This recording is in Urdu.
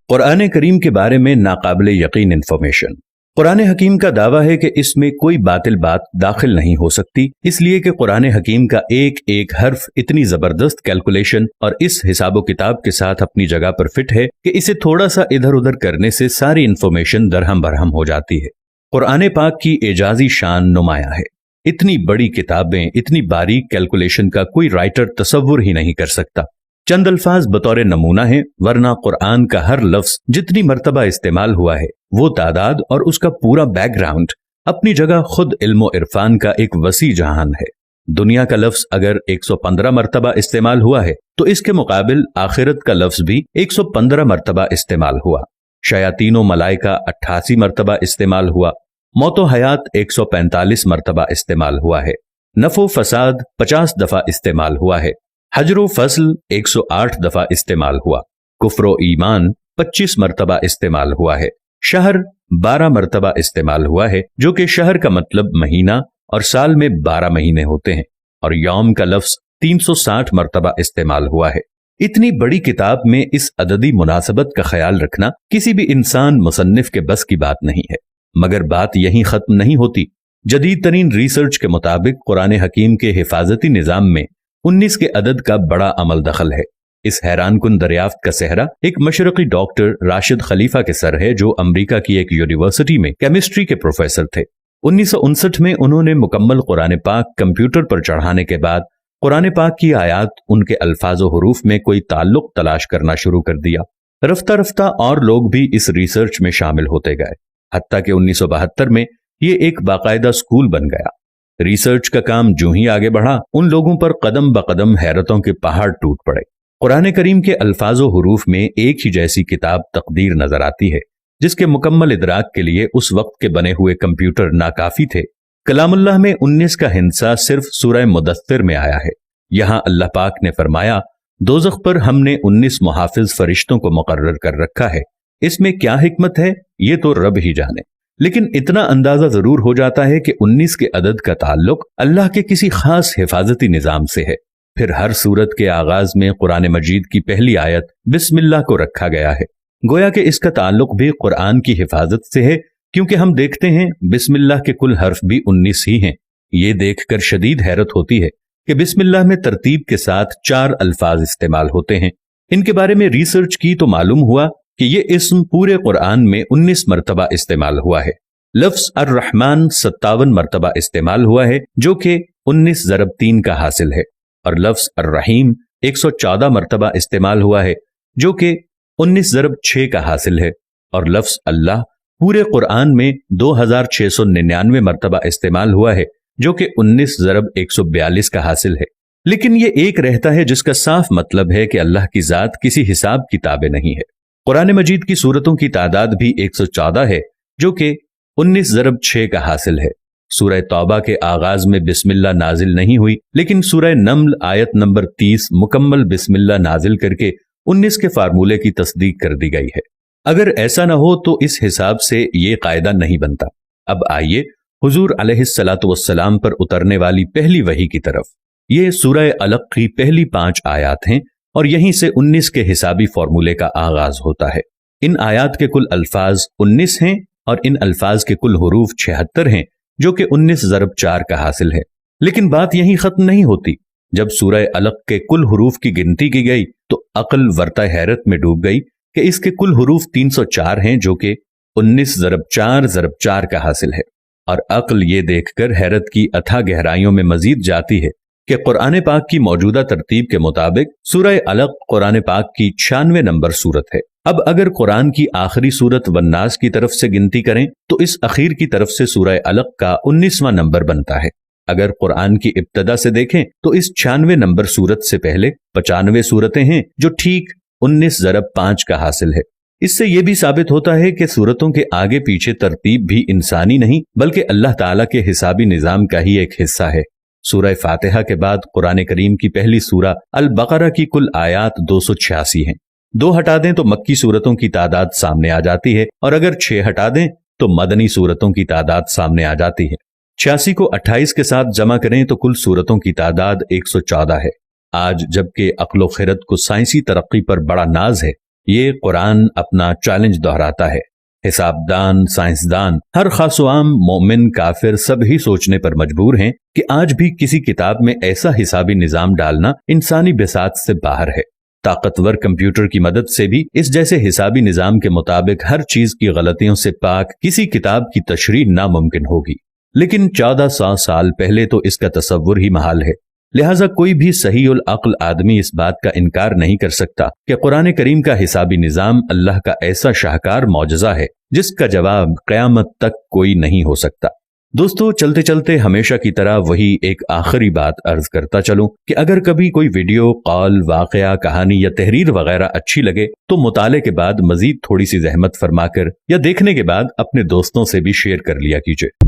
قرآن کریم کے بارے میں ناقابل یقین انفارمیشن۔ قرآن حکیم کا دعویٰ ہے کہ اس میں کوئی باطل بات داخل نہیں ہو سکتی، اس لیے کہ قرآن حکیم کا ایک ایک حرف اتنی زبردست کیلکولیشن اور اس حساب و کتاب کے ساتھ اپنی جگہ پر فٹ ہے کہ اسے تھوڑا سا ادھر ادھر کرنے سے ساری انفارمیشن درہم برہم ہو جاتی ہے۔ قرآن پاک کی اعجازی شان نمایاں ہے۔ اتنی بڑی کتابیں، اتنی باریک کیلکولیشن کا کوئی رائٹر تصور ہی نہیں کر سکتا۔ چند الفاظ بطور نمونہ ہیں، ورنہ قرآن کا ہر لفظ جتنی مرتبہ استعمال ہوا ہے وہ تعداد اور اس کا پورا بیک گراؤنڈ اپنی جگہ خود علم و عرفان کا ایک وسیع جہان ہے۔ دنیا کا لفظ اگر 115 مرتبہ استعمال ہوا ہے تو اس کے مقابل آخرت کا لفظ بھی 115 مرتبہ استعمال ہوا۔ شیاطین و ملائکہ 88 مرتبہ استعمال ہوا۔ موت و حیات 145 مرتبہ استعمال ہوا ہے۔ نفع و فساد 50 دفعہ استعمال ہوا ہے۔ حجر و فصل 108 دفعہ استعمال ہوا۔ کفر و ایمان 25 مرتبہ استعمال ہوا ہے۔ شہر 12 مرتبہ استعمال ہوا ہے، جو کہ شہر کا مطلب مہینہ اور سال میں 12 مہینے ہوتے ہیں، اور یوم کا لفظ 360 مرتبہ استعمال ہوا ہے۔ اتنی بڑی کتاب میں اس عددی مناسبت کا خیال رکھنا کسی بھی انسان مصنف کے بس کی بات نہیں ہے۔ مگر بات یہیں ختم نہیں ہوتی۔ جدید ترین ریسرچ کے مطابق قرآن حکیم کے حفاظتی نظام میں 19 کے عدد کا بڑا عمل دخل ہے۔ اس حیران کن دریافت کا سہرا ایک مشرقی ڈاکٹر راشد خلیفہ کے سر ہے، جو امریکہ کی ایک یونیورسٹی میں کیمسٹری کے پروفیسر تھے۔ 1959 میں انہوں نے مکمل قرآن پاک کمپیوٹر پر چڑھانے کے بعد قرآن پاک کی آیات، ان کے الفاظ و حروف میں کوئی تعلق تلاش کرنا شروع کر دیا۔ رفتہ رفتہ اور لوگ بھی اس ریسرچ میں شامل ہوتے گئے، حتیٰ کہ 1972 میں یہ ایک باقاعدہ سکول بن گیا۔ ریسرچ کا کام جو ہی آگے بڑھا، ان لوگوں پر قدم بقدم حیرتوں کے پہاڑ ٹوٹ پڑے۔ قرآن کریم کے الفاظ و حروف میں ایک ہی جیسی کتاب تقدیر نظر آتی ہے، جس کے مکمل ادراک کے لیے اس وقت کے بنے ہوئے کمپیوٹر ناکافی تھے۔ کلام اللہ میں 19 کا ہندسہ صرف سورہ مدثر میں آیا ہے۔ یہاں اللہ پاک نے فرمایا، دوزخ پر ہم نے 19 محافظ فرشتوں کو مقرر کر رکھا ہے۔ اس میں کیا حکمت ہے یہ تو رب ہی جانے، لیکن اتنا اندازہ ضرور ہو جاتا ہے کہ 19 کے عدد کا تعلق اللہ کے کسی خاص حفاظتی نظام سے ہے۔ پھر ہر سورت کے آغاز میں قرآن مجید کی پہلی آیت بسم اللہ کو رکھا گیا ہے، گویا کہ اس کا تعلق بھی قرآن کی حفاظت سے ہے، کیونکہ ہم دیکھتے ہیں بسم اللہ کے کل حرف بھی 19 ہی ہیں۔ یہ دیکھ کر شدید حیرت ہوتی ہے کہ بسم اللہ میں ترتیب کے ساتھ 4 الفاظ استعمال ہوتے ہیں۔ ان کے بارے میں ریسرچ کی تو معلوم ہوا کہ یہ اسم پورے قرآن میں 19 مرتبہ استعمال ہوا ہے۔ لفظ الرحمن 57 مرتبہ استعمال ہوا ہے، جو کہ 19 ضرب 3 کا حاصل ہے، اور لفظ الرحیم 114 مرتبہ استعمال ہوا ہے، جو کہ 19 ضرب 6 کا حاصل ہے، اور لفظ اللہ پورے قرآن میں 2699 مرتبہ استعمال ہوا ہے، جو کہ 19 ضرب 142 کا حاصل ہے۔ لیکن یہ ایک رہتا ہے جس کا صاف مطلب ہے کہ اللہ کی ذات کسی حساب کتاب نہیں ہے۔ قرآن مجید کی سورتوں کی تعداد بھی 114 ہے، جو کہ 19 ضرب 6 کا حاصل ہے۔ سورہ توبہ کے آغاز میں بسم اللہ نازل نہیں ہوئی، لیکن سورہ نمل آیت نمبر 30 مکمل بسم اللہ نازل کر کے 19 کے فارمولے کی تصدیق کر دی گئی ہے۔ اگر ایسا نہ ہو تو اس حساب سے یہ قاعدہ نہیں بنتا۔ اب آئیے حضور علیہ الصلاۃ والسلام پر اترنے والی پہلی وحی کی طرف۔ یہ سورہ علق کی پہلی 5 آیات ہیں، اور یہیں سے 19 کے حسابی فارمولے کا آغاز ہوتا ہے۔ ان آیات کے کل الفاظ 19 ہیں، اور ان الفاظ کے کل حروف 76 ہیں، جو کہ 19 ضرب 4 کا حاصل ہے۔ لیکن بات یہیں ختم نہیں ہوتی۔ جب سورہ علق کے کل حروف کی گنتی کی گئی تو عقل ورطہ حیرت میں ڈوب گئی کہ اس کے کل حروف 304 ہیں، جو کہ 19 ضرب 4 ضرب 4 کا حاصل ہے۔ اور عقل یہ دیکھ کر حیرت کی اتھاہ گہرائیوں میں مزید جاتی ہے کہ قرآن پاک کی موجودہ ترتیب کے مطابق سورہ علق قرآن پاک کی 96 نمبر سورت ہے۔ اب اگر قرآن کی آخری سورت والناس کی طرف سے گنتی کریں تو اس اخیر کی طرف سے سورہ علق کا 19واں نمبر بنتا ہے۔ اگر قرآن کی ابتدا سے دیکھیں تو اس 96 نمبر سورت سے پہلے 95 سورتیں ہیں، جو ٹھیک 19 ضرب 5 کا حاصل ہے۔ اس سے یہ بھی ثابت ہوتا ہے کہ سورتوں کے آگے پیچھے ترتیب بھی انسانی نہیں بلکہ اللہ تعالیٰ کے حسابی نظام کا ہی ایک حصہ ہے۔ سورہ فاتحہ کے بعد قرآن کریم کی پہلی سورہ البقرہ کی کل آیات 286 ہیں۔ 2 ہٹا دیں تو مکی سورتوں کی تعداد سامنے آ جاتی ہے، اور اگر 6 ہٹا دیں تو مدنی سورتوں کی تعداد سامنے آ جاتی ہے۔ 86 کو 28 کے ساتھ جمع کریں تو کل سورتوں کی تعداد 114 ہے۔ آج جبکہ عقل و خرد کو سائنسی ترقی پر بڑا ناز ہے، یہ قرآن اپنا چیلنج دہراتا ہے۔ حساب دان، سائنسدان، ہر خاص و عام، مومن، کافر سب ہی سوچنے پر مجبور ہیں کہ آج بھی کسی کتاب میں ایسا حسابی نظام ڈالنا انسانی بساط سے باہر ہے۔ طاقتور کمپیوٹر کی مدد سے بھی اس جیسے حسابی نظام کے مطابق ہر چیز کی غلطیوں سے پاک کسی کتاب کی تشریح ناممکن ہوگی، لیکن 1400 سال پہلے تو اس کا تصور ہی محال ہے۔ لہٰذا کوئی بھی صحیح العقل آدمی اس بات کا انکار نہیں کر سکتا کہ قرآن کریم کا حسابی نظام اللہ کا ایسا شاہکار معجزہ ہے جس کا جواب قیامت تک کوئی نہیں ہو سکتا۔ دوستو، چلتے چلتے ہمیشہ کی طرح وہی ایک آخری بات عرض کرتا چلوں کہ اگر کبھی کوئی ویڈیو، قول، واقعہ، کہانی یا تحریر وغیرہ اچھی لگے تو مطالعے کے بعد مزید تھوڑی سی زحمت فرما کر یا دیکھنے کے بعد اپنے دوستوں سے بھی شیئر کر لیا کیجیے۔